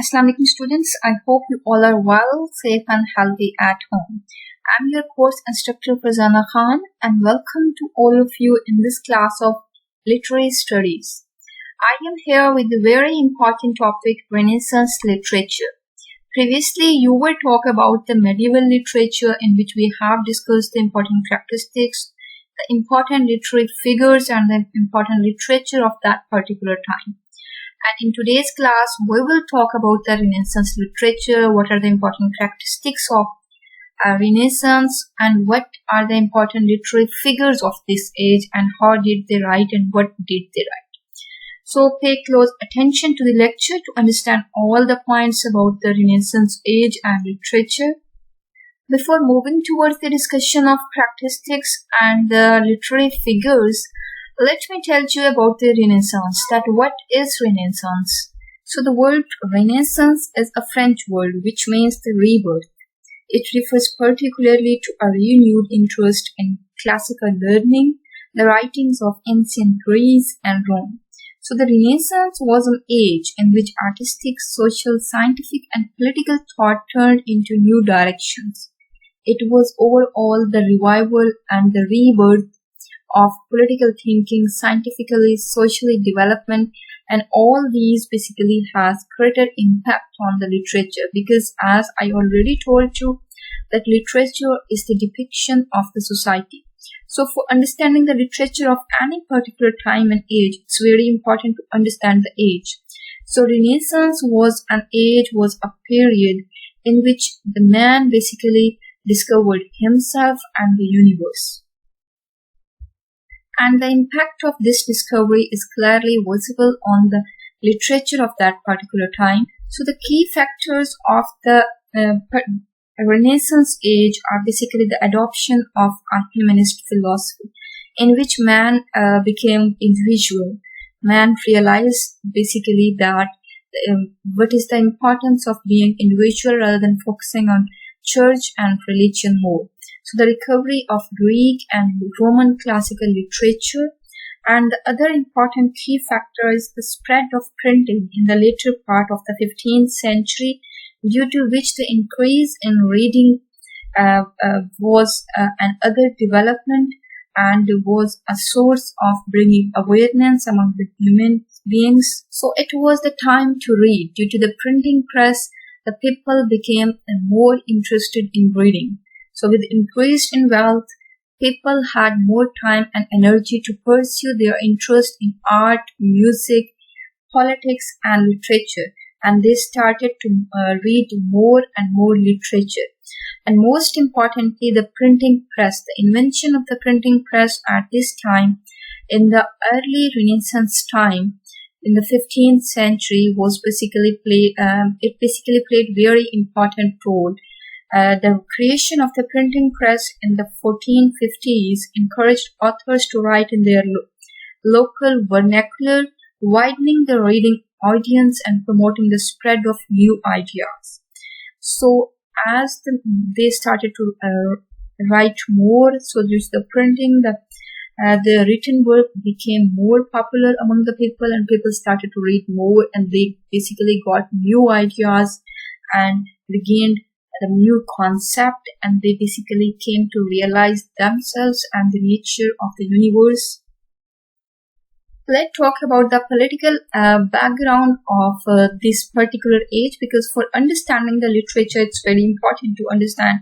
Assalamu alaikum students. I hope you all are well, safe and healthy at home. I'm your course instructor Farzana Khan and welcome to all of you in this class of literary studies. I am here with the very important topic Renaissance literature. Previously you were talk about the medieval literature in which we have discussed the important characteristics, the important literary figures and the important literature of that particular time. And in today's class, we will talk about the Renaissance literature, what are the important characteristics of Renaissance and what are the important literary figures of this age and how did they write and what did they write. So pay close attention to the lecture to understand all the points about the Renaissance age and literature. Before moving towards the discussion of characteristics and the literary figures, let me tell you about the Renaissance, that what is Renaissance? So the word Renaissance is a French word which means the rebirth. It refers particularly to a renewed interest in classical learning, the writings of ancient Greece and Rome. So the Renaissance was an age in which artistic, social, scientific and political thought turned into new directions. It was overall the revival and the rebirth of political thinking, scientifically, socially development, and all these basically has greater impact on the literature because as I already told you that literature is the depiction of the society. So for understanding the literature of any particular time and age, it's very important to understand the age. So Renaissance was a period in which the man basically discovered himself and the universe. And the impact of this discovery is clearly visible on the literature of that particular time. So the key factors of the Renaissance age are basically the adoption of a humanist philosophy in which man became individual. Man realized basically that what is the importance of being individual rather than focusing on church and religion more. So the recovery of Greek and Roman classical literature, and the other important key factor is the spread of printing in the later part of the 15th century, due to which the increase in reading was another development and was a source of bringing awareness among the human beings. So it was the time to read. Due to the printing press, the people became more interested in reading. So with increase in wealth, people had more time and energy to pursue their interest in art, music, politics and literature, and they started to read more and more literature. And most importantly, the printing press, the invention of the printing press at this time in the early Renaissance time in the 15th century was basically played very important role. The creation of the printing press in the 1450s encouraged authors to write in their local vernacular, widening the reading audience and promoting the spread of new ideas. So as they started to write more, so there's the printing, the written work became more popular among the people and people started to read more and they basically got new ideas and regained the new concept and they basically came to realize themselves and the nature of the universe. Let's talk about the political background of this particular age, because for understanding the literature it's very important to understand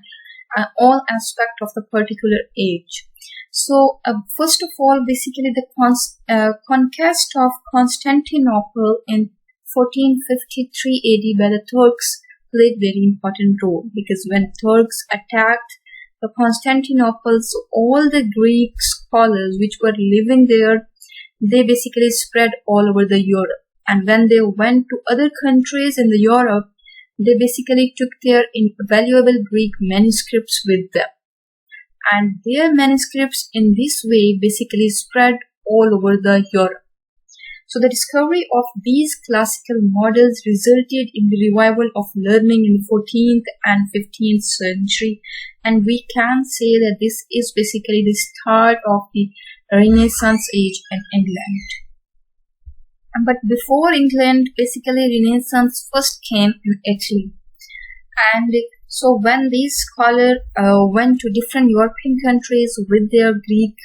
all aspects of the particular age. So first of all, basically the conquest of Constantinople in 1453 AD by the Turks played very important role, because when Turks attacked the Constantinople, so all the Greek scholars which were living there, they basically spread all over the Europe. And when they went to other countries in the Europe, they basically took their valuable Greek manuscripts with them. And their manuscripts in this way basically spread all over the Europe. So the discovery of these classical models resulted in the revival of learning in the 14th and 15th century, and we can say that this is basically the start of the Renaissance age in England. But before England, basically Renaissance first came in Italy. And so when these scholars went to different European countries with their Greek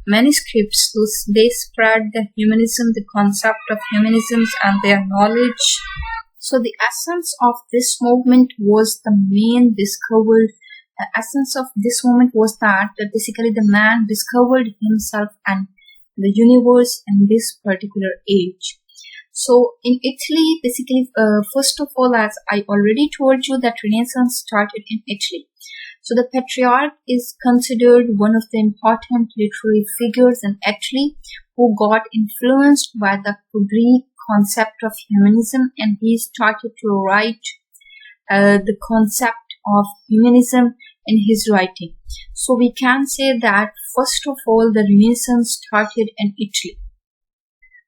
manuscripts, they spread the humanism, the concept of humanism and their knowledge. So the essence of this movement was the essence of this movement was that basically the man discovered himself and the universe in this particular age. So in Italy, basically, first of all, as I already told you, that Renaissance started in Italy. So the Patriarch is considered one of the important literary figures in Italy who got influenced by the Greek concept of humanism, and he started to write the concept of humanism in his writing. So we can say that first of all, the Renaissance started in Italy.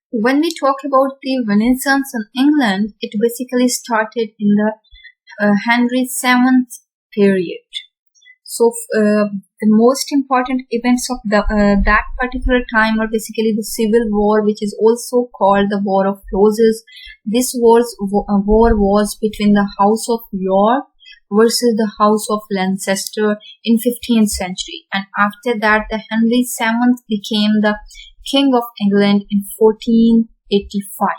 When we talk about the Renaissance in England, it basically started in the Henry VII period. So the most important events of that particular time are basically the Civil War, which is also called the War of Roses. This war was between the House of York versus the House of Lancaster in 15th century. And after that, the Henry VII became the King of England in 1485.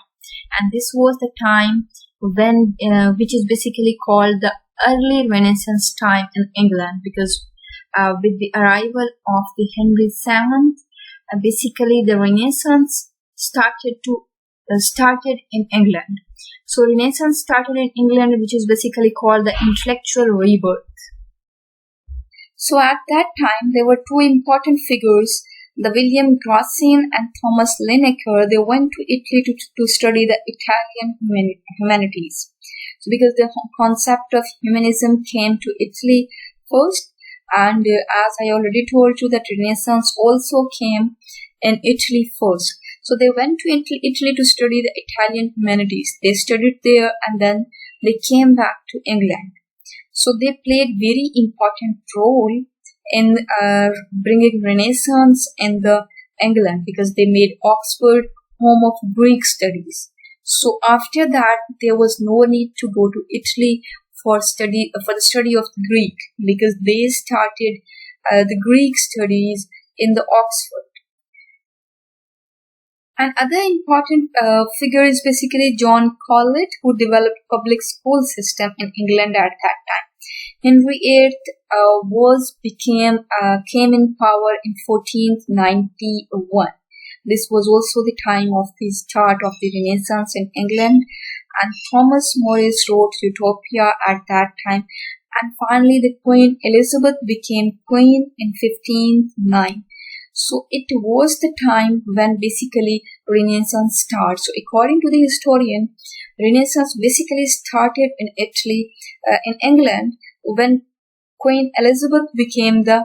And this was the time when, which is basically called the early Renaissance time in England, because with the arrival of the Henry VII, basically the Renaissance started in England. So Renaissance started in England, which is basically called the intellectual rebirth. So at that time, there were two important figures, the William Grocyn and Thomas Linacre. They went to Italy to study the Italian humanities. So because the concept of humanism came to Italy first, and as I already told you, that Renaissance also came in Italy first. So they went to Italy to study the Italian humanities. They studied there and then they came back to England. So they played very important role in bringing Renaissance in the England, because they made Oxford home of Greek studies. So after that, there was no need to go to Italy for the study of Greek, because they started the Greek studies in the Oxford. Another important figure is basically John Colet, who developed public school system in England at that time. Henry VIII came in power in 1491. This was also the time of the start of the Renaissance in England, and Thomas Morris wrote Utopia at that time. And finally, the Queen Elizabeth became queen in 1509. So it was the time when basically Renaissance started. So according to the historian, Renaissance basically started in Italy, in England, when Queen Elizabeth became the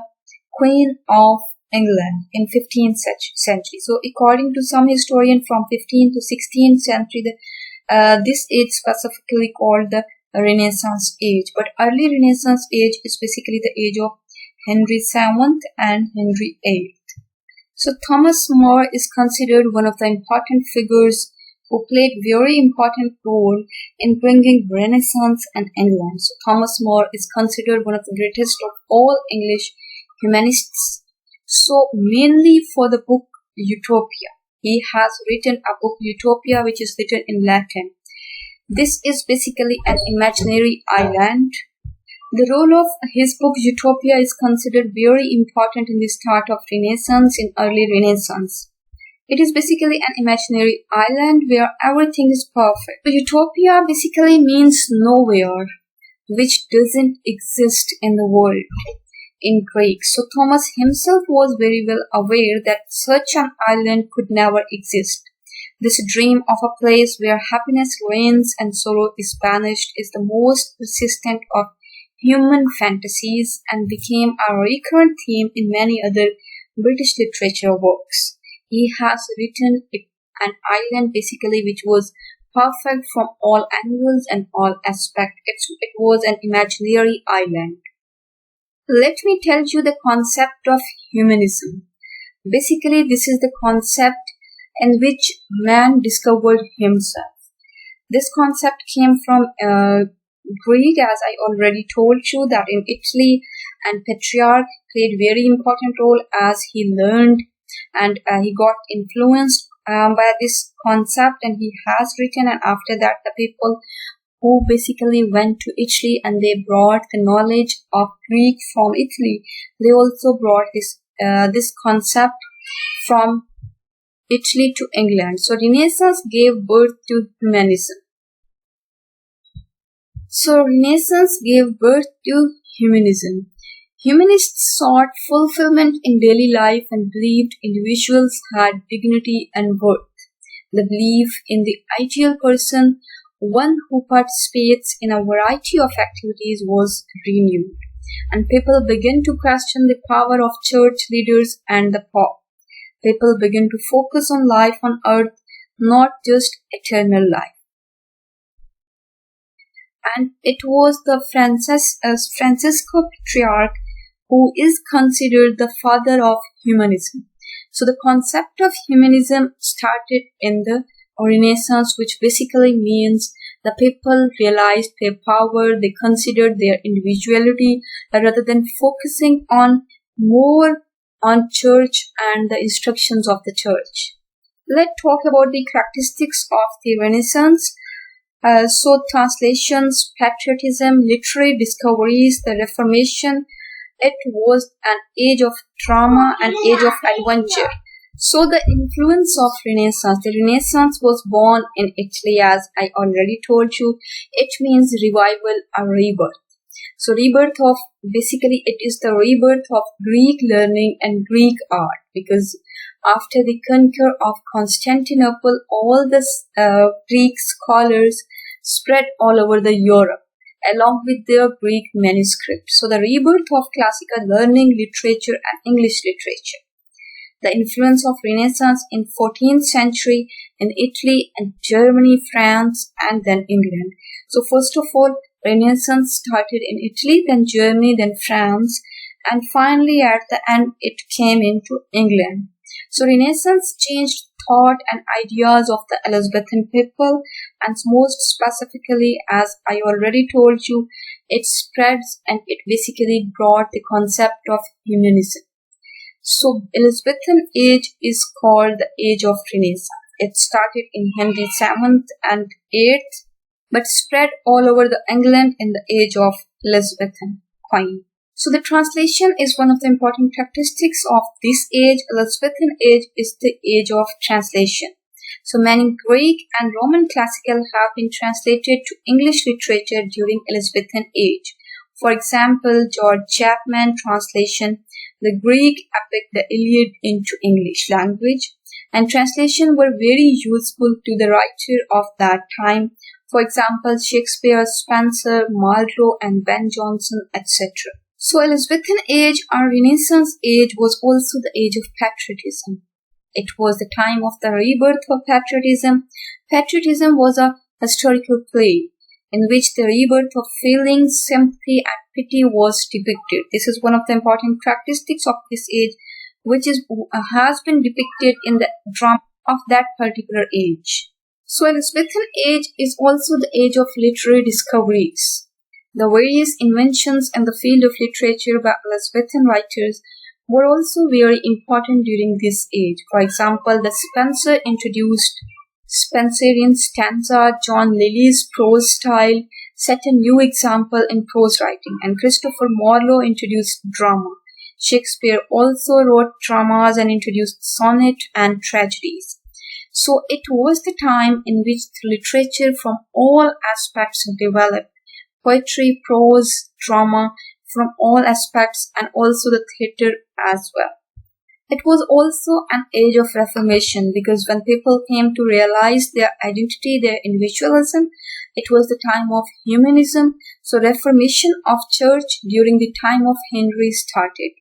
Queen of England in 15th century. So according to some historian, from 15th to 16th century, this age specifically called the Renaissance age. But early Renaissance age is basically the age of Henry VII and Henry VIII. So Thomas More is considered one of the important figures who played very important role in bringing Renaissance in England. So Thomas More is considered one of the greatest of all English humanists. So mainly for the book Utopia. He has written a book Utopia, which is written in Latin. This is basically an imaginary island. The role of his book Utopia is considered very important in the start of Renaissance, in early Renaissance. It is basically an imaginary island where everything is perfect. So Utopia basically means nowhere, which doesn't exist in the world in Greek. So Thomas himself was very well aware that such an island could never exist. This dream of a place where happiness reigns and sorrow is banished is the most persistent of human fantasies and became a recurrent theme in many other British literature works. He has written an island basically which was perfect from all angles and all aspects. It was an imaginary island. Let me tell you the concept of humanism. Basically, this is the concept in which man discovered himself. This concept came from Greek, as I already told you that in Italy, and Petrarch played very important role as he learned and he got influenced by this concept, and he has written. And after that, the people who basically went to Italy and they brought the knowledge of Greek from Italy, they also brought this concept from Italy to England. So Renaissance gave birth to humanism. Humanists sought fulfillment in daily life and believed individuals had dignity and worth. The belief in the ideal person, one who participates in a variety of activities, was renewed, and people began to question the power of church leaders and the Pope. People began to focus on life on earth, not just eternal life. And it was the Francisco Petrarch who is considered the father of humanism. So the concept of humanism started in the Renaissance, which basically means the people realized their power, they considered their individuality rather than focusing more on church and the instructions of the church. Let's talk about the characteristics of the Renaissance. So translations, patriotism, literary discoveries, the Reformation. It was an age of drama, an age of adventure. So the influence of Renaissance. The Renaissance was born in Italy, as I already told you. It means revival or rebirth. So rebirth of, basically it is the rebirth of Greek learning and Greek art, because after the conquer of Constantinople, all the Greek scholars spread all over the Europe along with their Greek manuscripts. So the rebirth of classical learning, literature and English literature. The influence of Renaissance in 14th century in Italy and Germany, France and then England. So first of all, Renaissance started in Italy, then Germany, then France, and finally at the end it came into England. So Renaissance changed thought and ideas of the Elizabethan people, and most specifically, as I already told you, it spreads and it basically brought the concept of humanism. So Elizabethan age is called the age of Renaissance. It started in Henry VII and VIII, but spread all over the England in the age of Elizabethan Queen. So the translation is one of the important characteristics of this age. Elizabethan age is the age of translation. So many Greek and Roman classical have been translated to English literature during Elizabethan age. For example, George Chapman translation the Greek epic The Iliad into English language, and translation were very useful to the writer of that time. For example, Shakespeare, Spenser, Marlowe and Ben Jonson, etc. So Elizabethan age or Renaissance age was also the age of patriotism. It was the time of the rebirth of patriotism. Patriotism was a historical play in which the rebirth of feelings, sympathy and pity was depicted. This is one of the important characteristics of this age, which has been depicted in the drama of that particular age. So Elizabethan age is also the age of literary discoveries. The various inventions in the field of literature by Elizabethan writers were also very important during this age. For example, the Spenser introduced Spenserian stanza, John Lyly's prose style set a new example in prose writing, and Christopher Marlowe introduced drama. Shakespeare also wrote dramas and introduced sonnet and tragedies. So it was the time in which literature from all aspects developed. Poetry, prose, drama from all aspects, and also the theatre as well. It was also an age of reformation, because when people came to realize their identity, their individualism, it was the time of humanism. So reformation of church during the time of Henry started.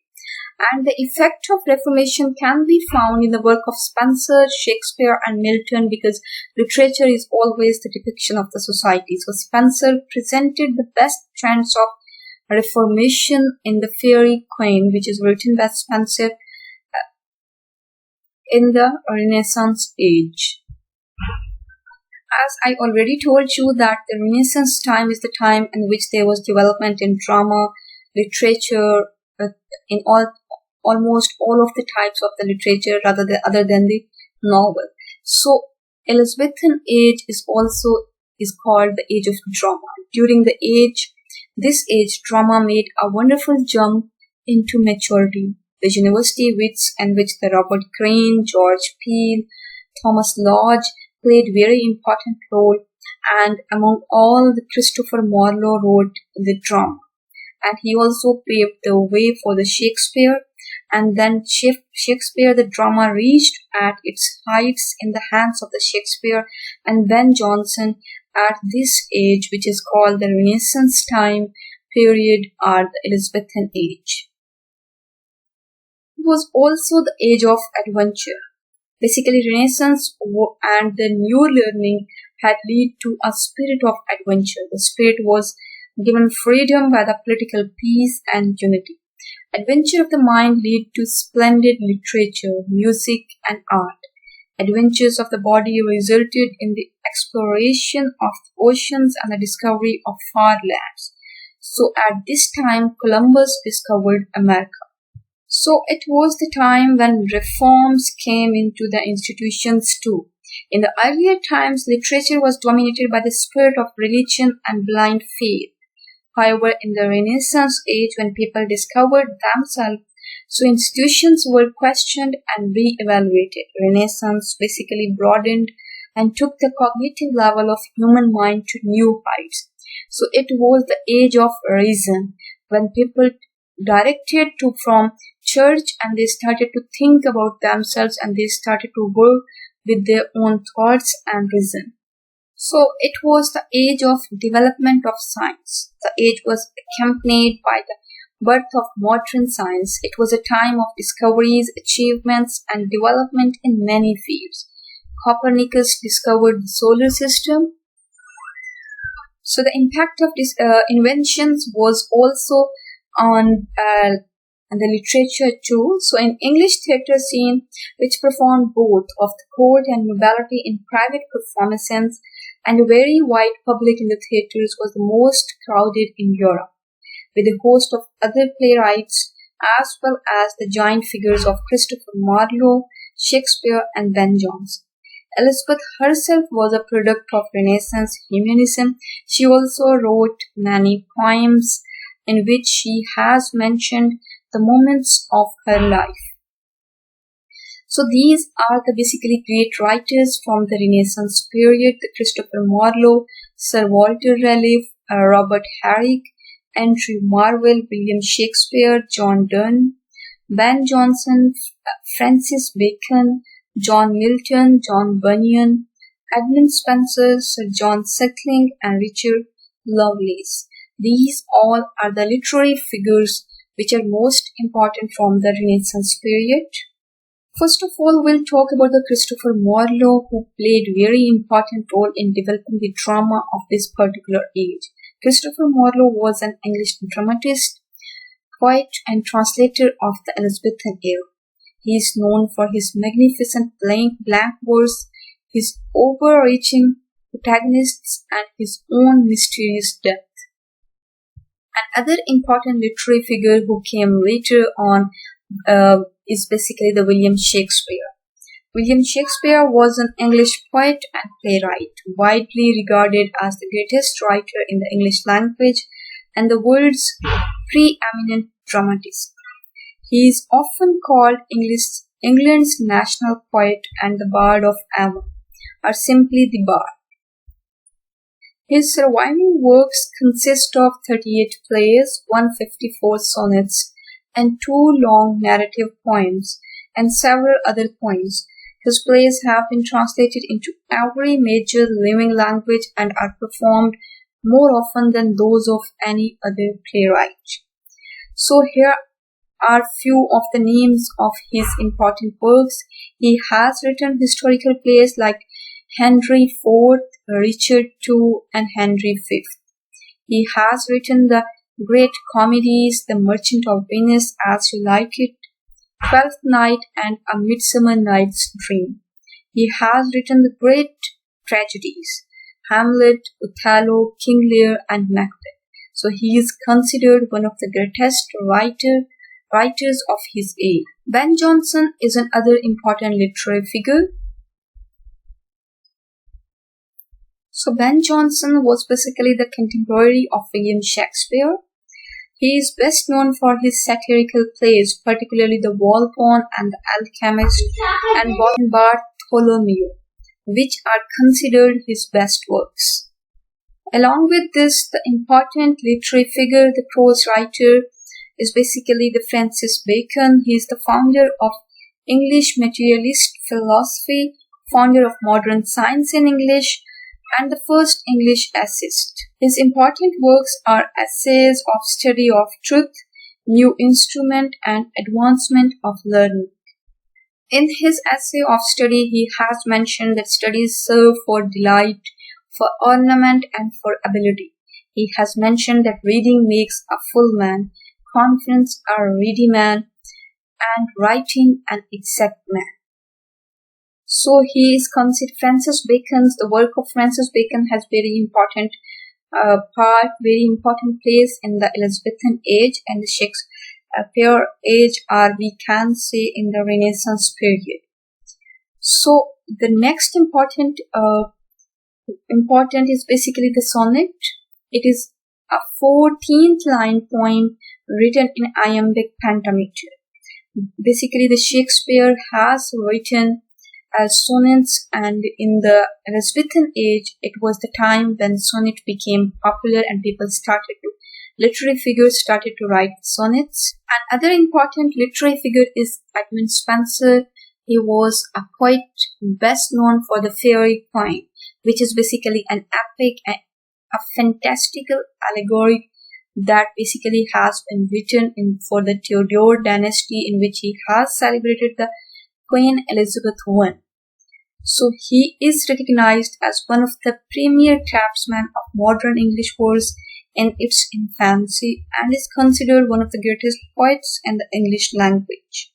And the effect of reformation can be found in the work of Spenser, Shakespeare and Milton, because literature is always the depiction of the society. So Spenser presented the best trends of reformation in the Fairy Queen, which is written by Spenser. in the Renaissance age. As I already told you that the Renaissance time is the time in which there was development in drama, literature, in almost all of the types of the literature other than the novel. So Elizabethan age is called the age of drama. During this age, drama made a wonderful jump into maturity. The university wits in which the Robert Greene, George Peele, Thomas Lodge played very important role, and among all, Christopher Marlowe wrote the drama, and he also paved the way for the Shakespeare. And then Shakespeare, the drama reached at its heights in the hands of the Shakespeare and Ben Jonson at this age, which is called the Renaissance time period or the Elizabethan age. It was also the age of adventure. Basically, Renaissance and the new learning had led to a spirit of adventure. The spirit was given freedom by the political peace and unity. Adventure of the mind led to splendid literature, music, and art. Adventures of the body resulted in the exploration of the oceans and the discovery of far lands. So at this time, Columbus discovered America. So it was the time when reforms came into the institutions too. In the earlier times, literature was dominated by the spirit of religion and blind faith. However, in the Renaissance age, when people discovered themselves, so institutions were questioned and re-evaluated. Renaissance basically broadened and took the cognitive level of human mind to new heights. So it was the age of reason, when people directed from church and they started to think about themselves and they started to work with their own thoughts and reason. So it was the age of development of science. The age was accompanied by the birth of modern science. It was a time of discoveries, achievements, and development in many fields. Copernicus discovered the solar system. So the impact of these inventions was also on the literature too. So in English theatre scene, which performed both of the court and nobility in private performances, and a very wide public in the theatres, was the most crowded in Europe, with a host of other playwrights as well as the giant figures of Christopher Marlowe, Shakespeare, and Ben Jonson. Elizabeth herself was a product of Renaissance humanism. She also wrote many poems in which she has mentioned the moments of her life. So these are the basically great writers from the Renaissance period: the Christopher Marlowe, Sir Walter Raleigh, Robert Herrick, Andrew Marvell, William Shakespeare, John Donne, Ben Jonson, Francis Bacon, John Milton, John Bunyan, Edmund Spenser, Sir John Suckling, and Richard Lovelace. These all are the literary figures which are most important from the Renaissance period. First of all, we'll talk about the Christopher Marlowe, who played very important role in developing the drama of this particular age. Christopher Marlowe was an English dramatist, poet, and translator of the Elizabethan era. He is known for his magnificent blank verse, his overreaching protagonists, and his own mysterious death. Another important literary figure who came later on is basically the William Shakespeare. William Shakespeare was an English poet and playwright, widely regarded as the greatest writer in the English language and the world's preeminent dramatist. He is often called England's national poet and the Bard of Avon, or simply the Bard. His surviving works consist of 38 plays, 154 sonnets, and 2 long narrative poems, and several other poems. His plays have been translated into every major living language and are performed more often than those of any other playwright. So here are few of the names of his important works. He has written historical plays like Henry IV, Richard II, and Henry V. He has written the great comedies, The Merchant of Venice, As You Like It, Twelfth Night, and A Midsummer Night's Dream. He has written the great tragedies, Hamlet, Othello, King Lear, and Macbeth. So he is considered one of the greatest writers of his age. Ben Jonson is another important literary figure. So Ben Jonson was basically the contemporary of William Shakespeare. He is best known for his satirical plays, particularly The Volpone and The Alchemist and Bartholomew, which are considered his best works. Along with this, the important literary figure, the prose writer, is basically the Francis Bacon. He is the founder of English materialist philosophy, founder of modern science in English, and the first English essayist. His important works are essays of study of truth, new instrument, and advancement of learning. In his essay of study, he has mentioned that studies serve for delight, for ornament, and for ability. He has mentioned that reading makes a full man, conference a ready man, and writing an exact man. So he is considered the work of Francis Bacon has very important very important place in the Elizabethan age and the Shakespeare age, or we can say in the Renaissance period. So the next important is basically the sonnet. It is a 14th line poem written in iambic pentameter. Basically, the Shakespeare has written sonnets, and in the Elizabethan age, it was the time when sonnet became popular and literary figures started to write sonnets. Another important literary figure is Edmund Spenser. He was a poet best known for the fairy poem, which is basically an epic and a fantastical allegory that basically has been written for the Tudor dynasty, in which he has celebrated the Queen Elizabeth I. So he is recognized as one of the premier craftsmen of modern English prose in its infancy and is considered one of the greatest poets in the English language.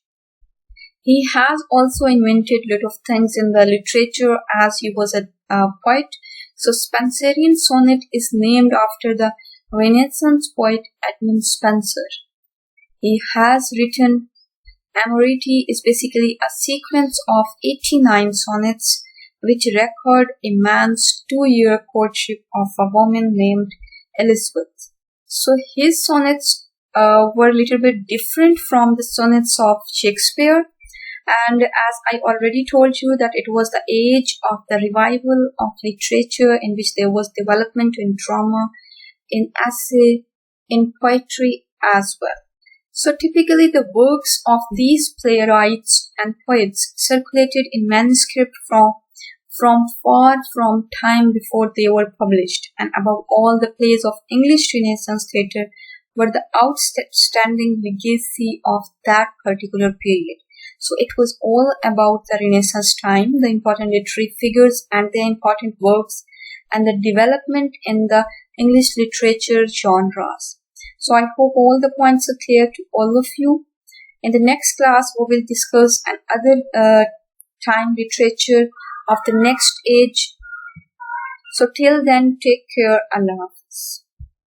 He has also invented a lot of things in the literature as he was a poet. So Spenserian sonnet is named after the Renaissance poet Edmund Spenser. He has written Amority is basically a sequence of 89 sonnets which record a man's 2-year courtship of a woman named Elizabeth. So his sonnets were a little bit different from the sonnets of Shakespeare, and as I already told you that it was the age of the revival of literature, in which there was development in drama, in essay, in poetry as well. So typically the works of these playwrights and poets circulated in manuscript from time before they were published, and above all, the plays of English Renaissance theatre were the outstanding legacy of that particular period. So it was all about the Renaissance time, the important literary figures and their important works, and the development in the English literature genres. So I hope all the points are clear to all of you. In the next class, we will discuss another time literature of the next age. So till then, take care. Allah Hafiz.